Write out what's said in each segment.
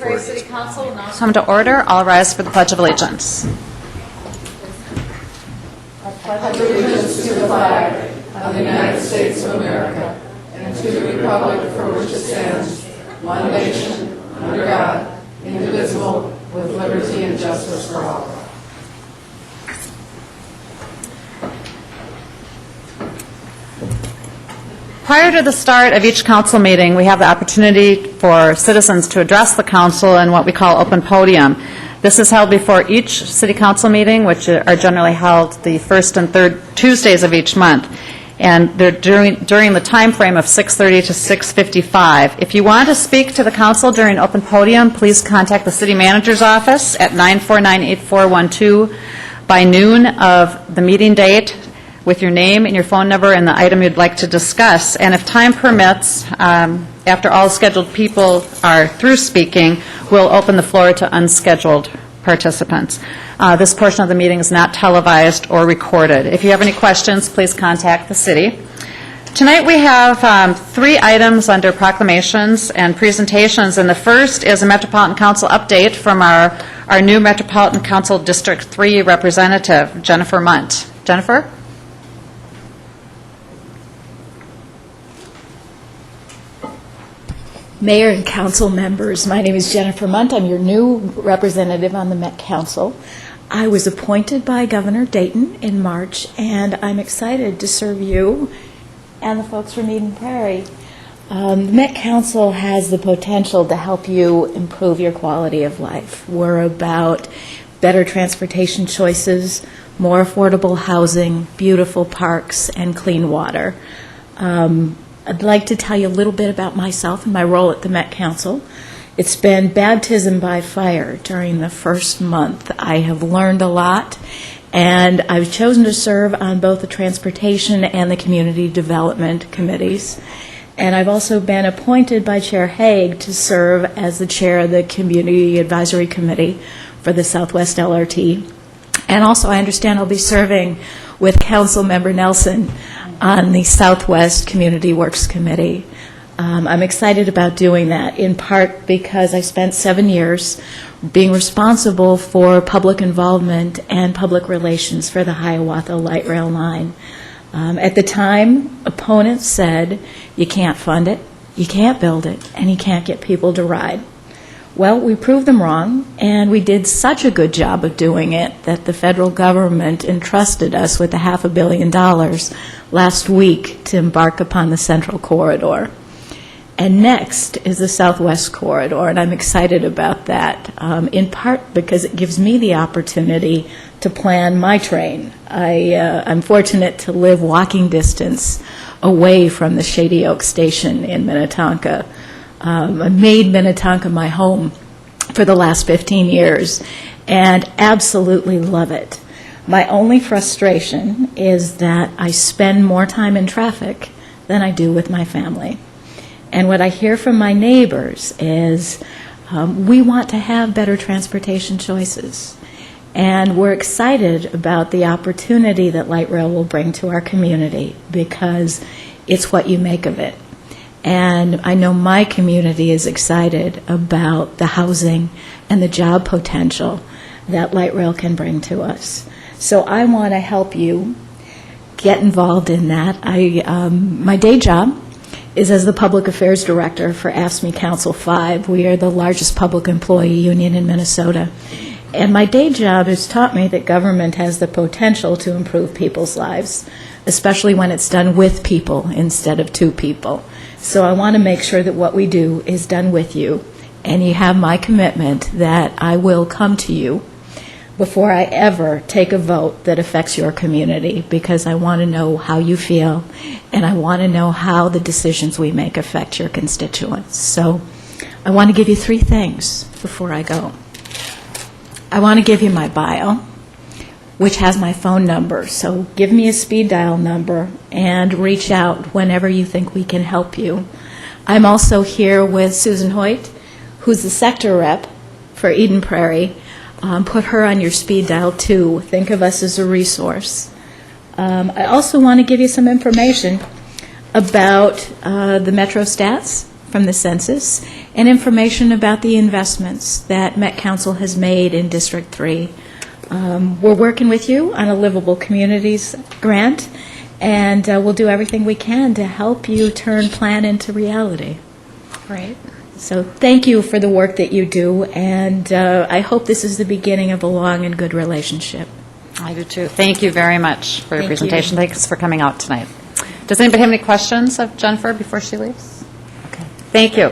Prairie City Council will now come to order. All rise for the Pledge of Allegiance. I pledge allegiance to the flag of the United States of America and to the republic for which it stands, one nation, under God, indivisible, with liberty and justice for all. Prior to the start of each council meeting, we have the opportunity for citizens to address the council in what we call open podium. This is held before each city council meeting, which are generally held the first and third Tuesdays of each month. And they're during the time frame of 6:30 to 6:55. If you want to speak to the council during open podium, please contact the city manager's office at 949-8412 by noon of the meeting date with your name and your phone number and the item you'd like to discuss. And if time permits, after all scheduled people are through speaking, we'll open the floor to unscheduled participants. This portion of the meeting is not televised or recorded. If you have any questions, please contact the city. Tonight we have 3 items under proclamations and presentations, and the first is a Metropolitan Council update from our new Metropolitan Council District 3 representative, Jennifer Munt. Jennifer? Mayor and council members, my name is Jennifer Munt. I'm your new representative on the Met Council. I was appointed by Governor Dayton in March, and I'm excited to serve you and the folks from Eden Prairie. The Met Council has the potential to help you improve your quality of life. We're about better transportation choices, more affordable housing, beautiful parks, and clean water. I'd like to tell you a little bit about myself and my role at the Met Council. It's been baptism by fire during the first month. I have learned a lot, and I've chosen to serve on both the Transportation and the Community Development Committees. And I've also been appointed by Chair Haig to serve as the chair of the Community Advisory Committee for the Southwest LRT. And also, I understand I'll be serving with Council Member Nelson on the Southwest Community Works Committee. I'm excited about doing that, in part because I spent 7 years being responsible for public involvement and public relations for the Hiawatha Light Rail line. At the time, opponents said, you can't fund it, you can't build it, and you can't get people to ride. Well, we proved them wrong, and we did such a good job of doing it that the federal government entrusted us with $500 million last week to embark upon the Central Corridor. And next is the Southwest Corridor, and I'm excited about that, in part because it gives me the opportunity to plan my train. I'm fortunate to live walking distance away from the Shady Oak Station in Minnetonka. I made Minnetonka my home for the last 15 years and absolutely love it. My only frustration is that I spend more time in traffic than I do with my family. And what I hear from my neighbors is we want to have better transportation choices. And we're excited about the opportunity that light rail will bring to our community because it's what you make of it. And I know my community is excited about the housing and the job potential that light rail can bring to us. So I want to help you get involved in that. My day job is as the Public Affairs Director for AFSCME Council 5. We are the largest public employee union in Minnesota. And my day job has taught me that government has the potential to improve people's lives, especially when it's done with people instead of to people. So I want to make sure that what we do is done with you, and you have my commitment that I will come to you before I ever take a vote that affects your community, because I want to know how you feel, and I want to know how the decisions we make affect your constituents. So I want to give you 3 things before I go. I want to give you my bio, which has my phone number. So give me a speed dial number and reach out whenever you think we can help you. I'm also here with Susan Hoyt, who's the sector rep for Eden Prairie. Put her on your speed dial too. Think of us as a resource. I also want to give you some information about the Metro Stats from the census and information about the investments that Met Council has made in District 3. We're working with you on a Livable Communities grant, and we'll do everything we can to help you turn plan into reality. Great. So thank you for the work that you do, and I hope this is the beginning of a long and good relationship. I do too. Thank you very much for your Thank you. presentation. Thanks for coming out tonight. Does anybody have any questions of Jennifer before she leaves? Okay. Thank you.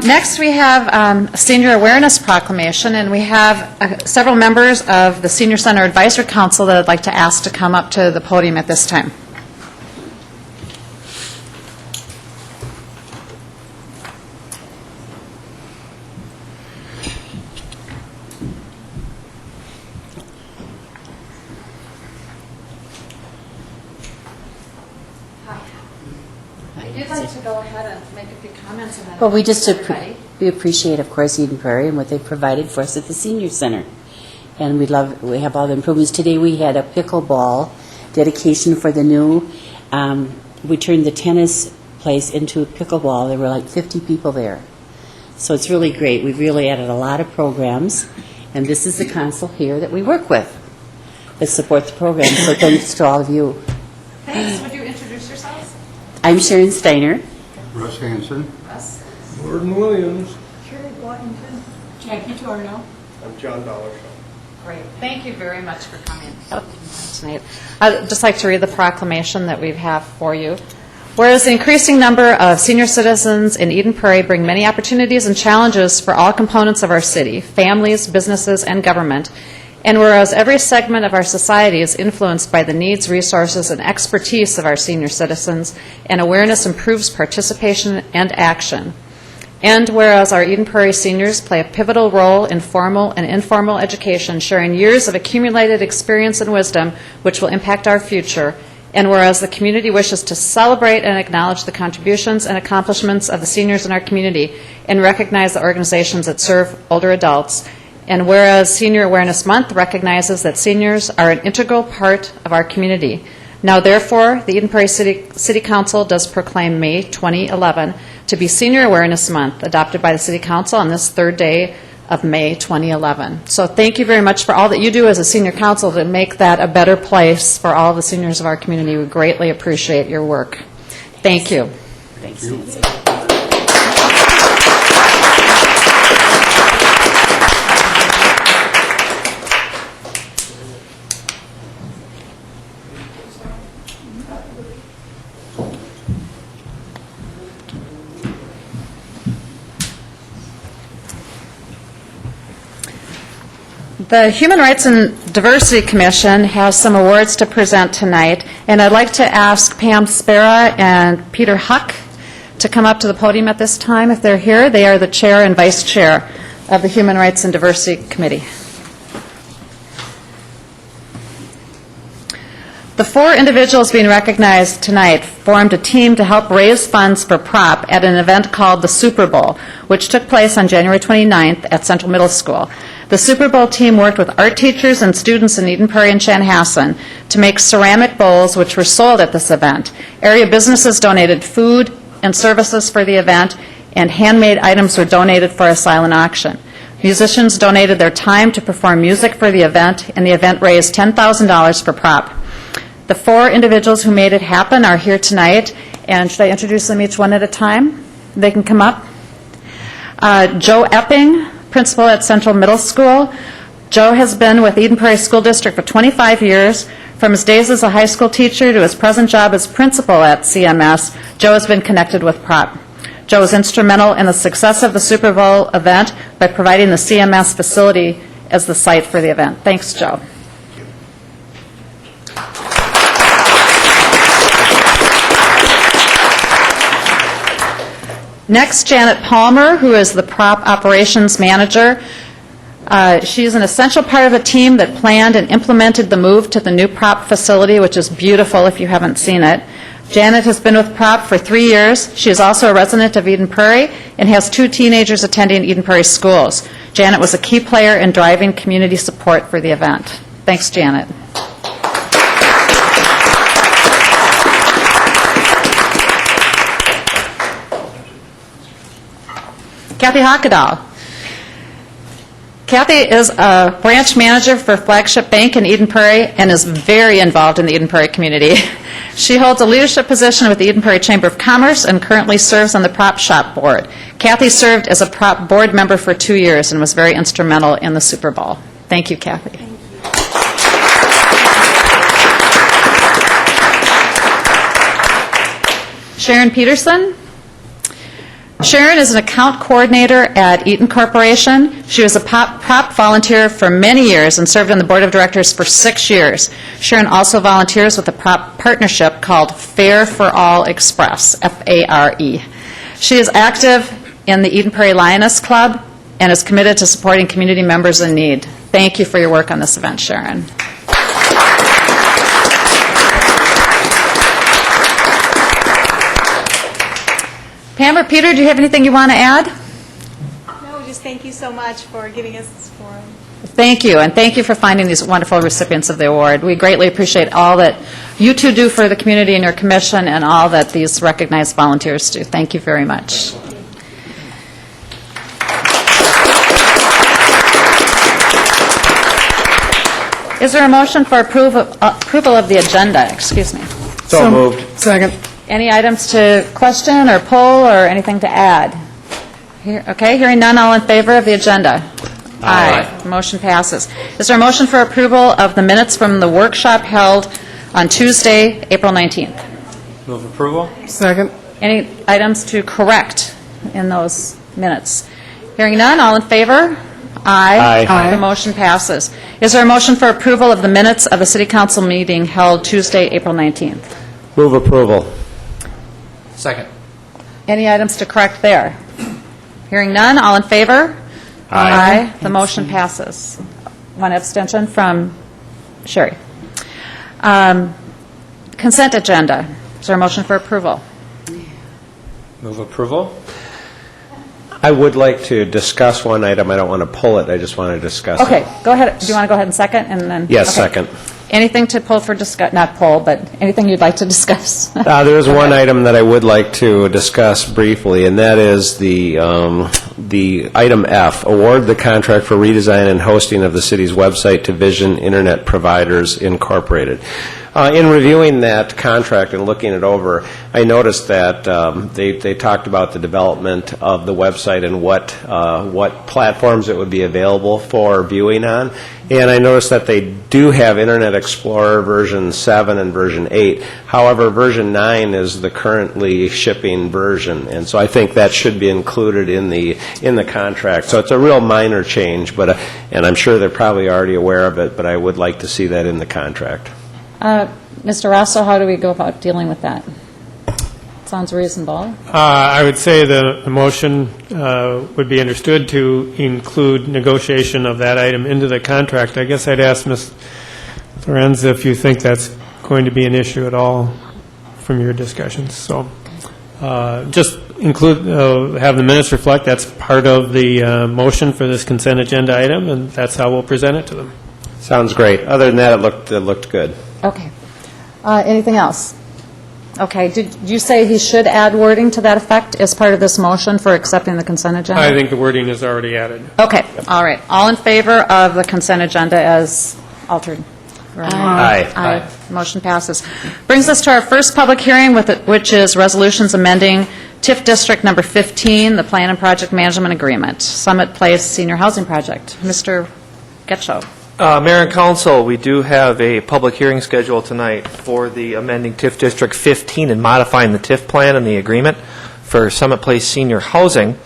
Next, we have a Senior Awareness Proclamation, and we have several members of the Senior Center Advisory Council that I'd like to ask to come up to the podium at this time. I'd like to go ahead and make a few comments on that. Well, we appreciate, of course, Eden Prairie and what they've provided for us at the Senior Center. And we have all the improvements. Today we had a pickleball dedication for the new, we turned the tennis place into a pickleball. There were like 50 people there. So it's really great. We've really added a lot of programs. And this is the council here that we work with that support the program. So thanks to all of you. Thanks. Would you introduce yourselves? I'm Sharon Steiner. Russ Hanson. Russ. Gordon Williams. Jackie Torno. I'm John Dollar. Great. Thank you very much for coming tonight. I'd just like to read the proclamation that we have for you. Whereas the increasing number of senior citizens in Eden Prairie bring many opportunities and challenges for all components of our city, families, businesses, and government, and whereas every segment of our society is influenced by the needs, resources, and expertise of our senior citizens, and awareness improves participation and action. And whereas our Eden Prairie seniors play a pivotal role in formal and informal education, sharing years of accumulated experience and wisdom which will impact our future, and whereas the community wishes to celebrate and acknowledge the contributions and accomplishments of the seniors in our community and recognize the organizations that serve older adults, and whereas Senior Awareness Month recognizes that seniors are an integral part of our community. Now, therefore, the Eden Prairie City Council does proclaim May 2011 to be Senior Awareness Month, adopted by the City Council on this third day of May 2011. So thank you very much for all that you do as a senior council to make that a better place for all the seniors of our community. We greatly appreciate your work. Thank you. Thanks, Nancy. The Human Rights and Diversity Commission has some awards to present tonight, and I'd like to ask Pam Spera and Peter Huck to come up to the podium at this time if they're here. They are the chair and vice chair of the Human Rights and Diversity Committee. The four individuals being recognized tonight formed a team to help raise funds for PROP at an event called the Super Bowl, which took place on January 29th at Central Middle School. The Super Bowl team worked with art teachers and students in Eden Prairie and Chanhassen to make ceramic bowls which were sold at this event. Area businesses donated food and services for the event, and handmade items were donated for a silent auction. Musicians donated their time to perform music for the event, and the event raised $10,000 for PROP. The four individuals who made it happen are here tonight, and should I introduce them each one at a time? They can come up. Joe Epping, principal at Central Middle School. Joe has been with Eden Prairie School District for 25 years. From his days as a high school teacher to his present job as principal at CMS, Joe has been connected with PROP. Joe was instrumental in the success of the Super Bowl event by providing the CMS facility as the site for the event. Thanks, Joe. Next, Janet Palmer, who is the PROP operations manager. She is an essential part of a team that planned and implemented the move to the new PROP facility, which is beautiful if you haven't seen it. Janet has been with PROP for 3 years. She is also a resident of Eden Prairie and has 2 teenagers attending Eden Prairie schools. Janet was a key player in driving community support for the event. Thanks, Janet. Kathy Hockedahl. Kathy is a branch manager for Flagship Bank in Eden Prairie and is very involved in the Eden Prairie community. She holds a leadership position with the Eden Prairie Chamber of Commerce and currently serves on the Prop Shop Board. Kathy served as a prop board member for 2 years and was very instrumental in the Super Bowl. Thank you, Kathy. Sharon Peterson. Sharon is an account coordinator at Eaton Corporation. She was a prop volunteer for many years and served on the board of directors for 6 years. Sharon also volunteers with a prop partnership called Fair for All Express, F-A-R-E. She is active in the Eden Prairie Lioness Club and is committed to supporting community members in need. Thank you for your work on this event, Sharon. Pam or Peter, do you have anything you want to add? No, just thank you so much for giving us this forum. Thank you, and thank you for finding these wonderful recipients of the award. We greatly appreciate all that you two do for the community and your commission and all that these recognized volunteers do. Thank you very much. Is there a motion for approval of the agenda? Excuse me. So moved. Second. Any items to question or pull or anything to add? Okay, hearing none, all in favor of the agenda? Aye. Motion passes. Is there a motion for approval of the minutes from the workshop held on Tuesday, April 19th? Move approval. Second. Any items to correct in those minutes? Hearing none, all in favor? Aye. Aye. The motion passes. Is there a motion for approval of the minutes of the City Council meeting held Tuesday, April 19th? Move approval. Second. Any items to correct there? Hearing none, all in favor? Aye. The motion passes. One abstention from Sherry. Consent agenda. Is there a motion for approval? Move approval. I would like to discuss one item. I don't want to pull it. I just want to discuss it. Okay, go ahead. Do you want to go ahead and second? And then Yes, okay. second. Anything to pull for not pull, but anything you'd like to discuss? There is one item that I would like to discuss briefly, and that is the item F, award the contract for redesign and hosting of the city's website to Vision Internet Providers Incorporated. In reviewing that contract and looking it over, I noticed that they talked about the development of the website and what platforms it would be available for viewing on. And I noticed that they do have Internet Explorer version 7 and version 8. However, version 9 is the currently shipping version, and so I think that should be included in the contract. So it's a real minor change, but and I'm sure they're probably already aware of it, but I would like to see that in the contract. Mr. Rosso, how do we go about dealing with that? Sounds reasonable. I would say the motion would be understood to include negotiation of that item into the contract. I guess I'd ask Ms. Lorenz if you think that's going to be an issue at all from your discussions. So just include, have the minutes reflect that's part of the motion for this consent agenda item, and that's how we'll present it to them. Sounds great. Other than that, it looked good. Okay. Anything else? Okay. Did you say he should add wording to that effect as part of this motion for accepting the consent agenda? I think the wording is already added. Okay. All right. All in favor of the consent agenda as altered? Aye. Aye. Motion passes. Brings us to our first public hearing, which is resolutions amending TIF District Number 15, the Plan and Project Management Agreement, Summit Place Senior Housing Project. Mr. Getchell. Mayor and Council, we do have a public hearing scheduled tonight for the amending TIF District 15 and modifying the TIF plan and the agreement for Summit Place Senior Housing.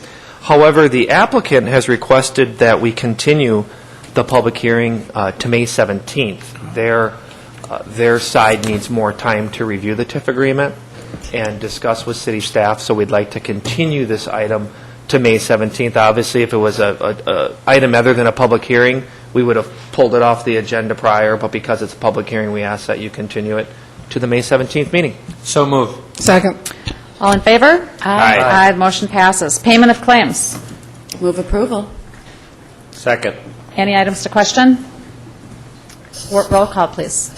However, the applicant has requested that we continue the public hearing to May 17th. Their side needs more time to review the TIF agreement and discuss with city staff, so we'd like to continue this item to May 17th. Obviously, if it was a item other than a public hearing, we would have pulled it off the agenda prior, but because it's a public hearing, we ask that you continue it to the May 17th meeting. So move. Second. All in favor? Aye. Aye. Motion passes. Payment of claims. Move approval. Second. Any items to question? Roll call, please.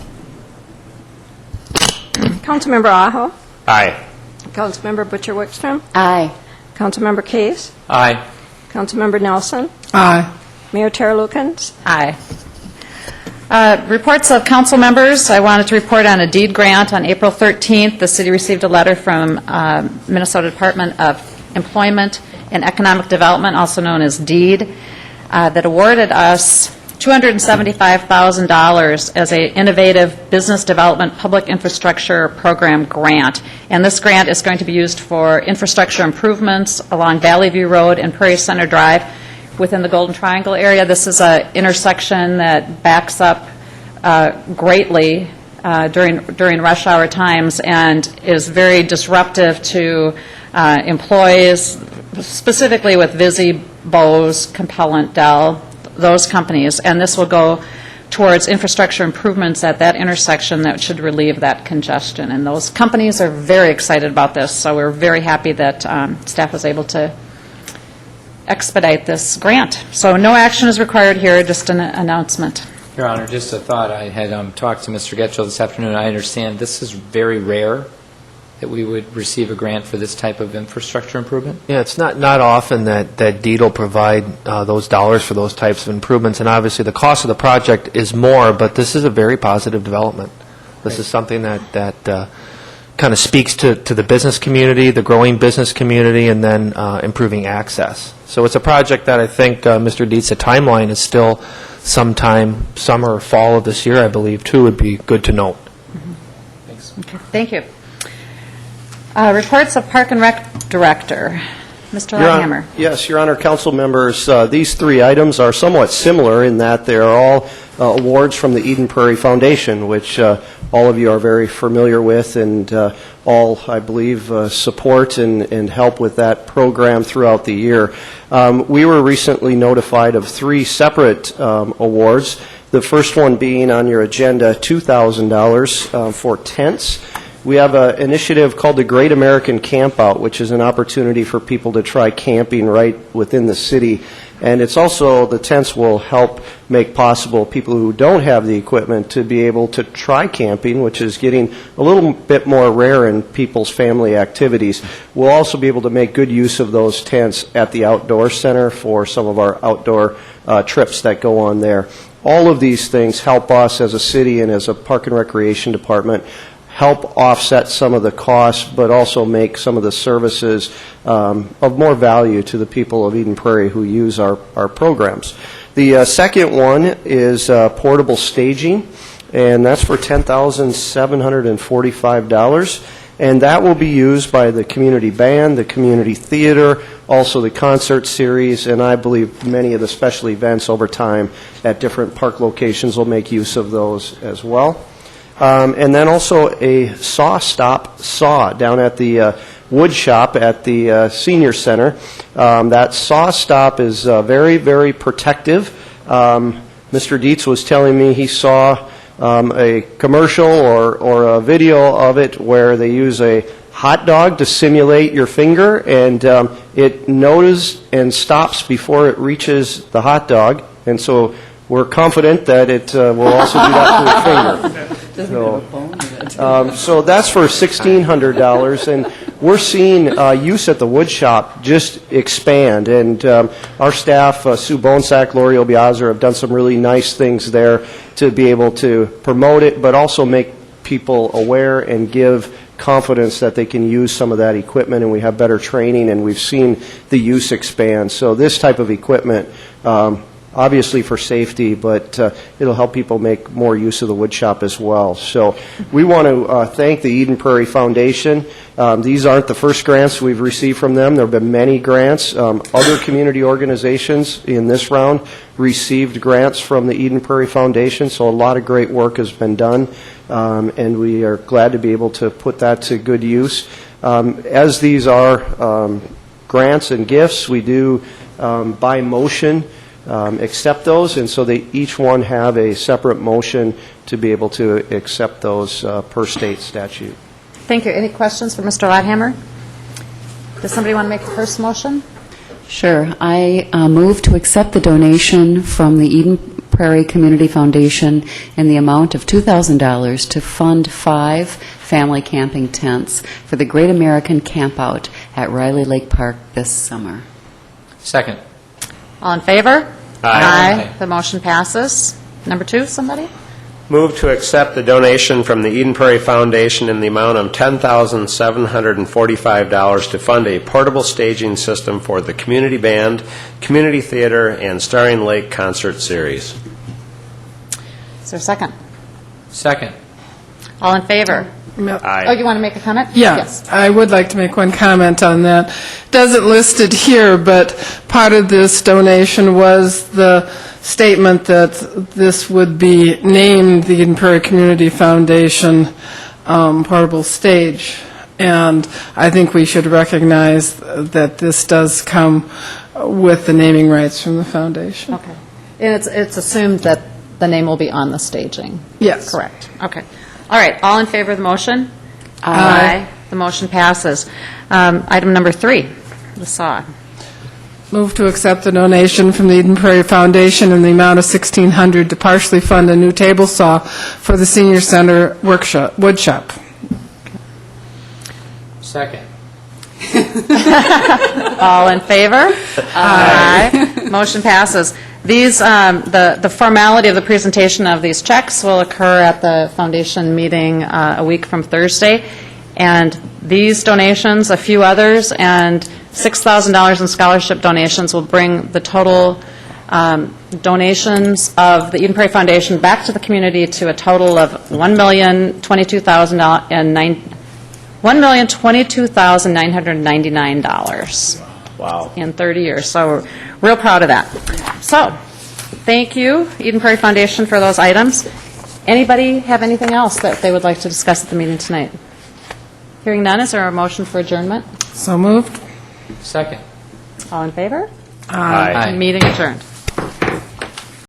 Councilmember Aho, Aye. Councilmember Butcher-Wickstrom, Aye. Councilmember Case, Aye. Councilmember Nelson. Aye. Mayor Tara Lukens. Aye. Reports of council members. I wanted to report on a deed grant. On April 13th, the city received a letter from Minnesota Department of Employment and Economic Development, also known as DEED, that awarded us $275,000 as an innovative business development public infrastructure program grant. And this grant is going to be used for infrastructure improvements along Valley View Road and Prairie Center Drive within the Golden Triangle area. This is an intersection that backs up greatly during rush hour times and is very disruptive to employees, specifically with Visi, Bose, Compellent, Dell, those companies. And this will go towards infrastructure improvements at that intersection that should relieve that congestion. And those companies are very excited about this, so we're very happy that staff was able to expedite this grant. So no action is required here, just an announcement. Your Honor, just a thought. I had talked to Mr. Getchell this afternoon. I understand this is very rare that we would receive a grant for this type of infrastructure improvement? Yeah, it's not often that DEED will provide those dollars for those types of improvements, and obviously the cost of the project is more, but this is a very positive development. This is something that kind of speaks to the business community, the growing business community, and then improving access. So it's a project that I think, Mr. Dietz, the timeline is still sometime summer or fall of this year, I believe, too, would be good to note. Thanks. Okay, thank you. Reports of Park and Rec Director. Mr. Lighthammer. Yes, Your Honor, council members, these three items are somewhat similar in that they are all awards from the Eden Prairie Foundation, which all of you are very familiar with and all, I believe, support and help with that program throughout the year. We were recently notified of three separate awards. The first one being on your agenda, $2,000 for tents. We have an initiative called the Great American Campout, which is an opportunity for people to try camping right within the city. And it's also, the tents will help make possible people who don't have the equipment to be able to try camping, which is getting a little bit more rare in people's family activities. We'll also be able to make good use of those tents at the outdoor center for some of our outdoor trips that go on there. All of these things help us as a city and as a Park and Recreation Department help offset some of the costs, but also make some of the services of more value to the people of Eden Prairie who use our programs. The second one is portable staging, and that's for $10,745. And that will be used by the community band, the community theater, also the concert series, and I believe many of the special events over time at different park locations will make use of those as well. And then also a saw down at the wood shop at the senior center. That saw stop is very, very protective. Mr. Dietz was telling me he saw a commercial or a video of it where they use a hot dog to simulate your finger, and it notices and stops before it reaches the hot dog, and so we're confident that it will also do that to your finger. So that's for $1,600, and we're seeing use at the wood shop just expand. And our staff, Sue Bonesack, Lori Obiazer, have done some really nice things there to be able to promote it, but also make people aware and give confidence that they can use some of that equipment, and we have better training, and we've seen the use expand. So this type of equipment, obviously for safety, but it'll help people make more use of the wood shop as well. So we want to thank the Eden Prairie Foundation. These aren't the first grants we've received from them. There have been many grants. Other community organizations in this round received grants from the Eden Prairie Foundation, so a lot of great work has been done, and we are glad to be able to put that to good use. As these are grants and gifts, we do by motion accept those, and so they each one have a separate motion to be able to accept those per state statute. Thank you. Any questions for Mr. Lighthammer? Does somebody want to make the first motion? Sure. I move to accept the donation from the Eden Prairie Community Foundation in the amount of $2,000 to fund 5 family camping tents for the Great American Campout at Riley Lake Park this summer. Second. All in favor? Aye. The motion passes. Number 2, somebody? Move to accept the donation from the Eden Prairie Foundation in the amount of $10,745 to fund a portable staging system for the community band, community theater, and Starring Lake concert series. Is there a second? Second. All in favor? Oh, you want to make a comment? Yeah, Yes. I would like to make one comment on that. Doesn't list it here, but part of this donation was the statement that this would be named the Eden Prairie Community Foundation Portable Stage. And I think we should recognize that this does come with the naming rights from the foundation. Okay. And it's assumed that the name will be on the staging? Yes. Correct. Okay. All right. All in favor of the motion? Aye. The motion passes. Item number 3, the saw. Move to accept the donation from the Eden Prairie Foundation in the amount of $1,600 to partially fund a new table saw for the senior center wood shop. Second. All in favor? Aye. Motion passes. These, the formality of the presentation of these checks will occur at the foundation meeting a week from Thursday. And these donations, a few others, and $6,000 in scholarship donations will bring the total donations of the Eden Prairie Foundation back to the community to a total of $1,022,999 Wow. in 30 years. So we're real proud of that. So, thank you, Eden Prairie Foundation, for those items. Anybody have anything else that they would like to discuss at the meeting tonight? Hearing none, is there a motion for adjournment? So moved. Second. All in favor? Aye. Meeting adjourned.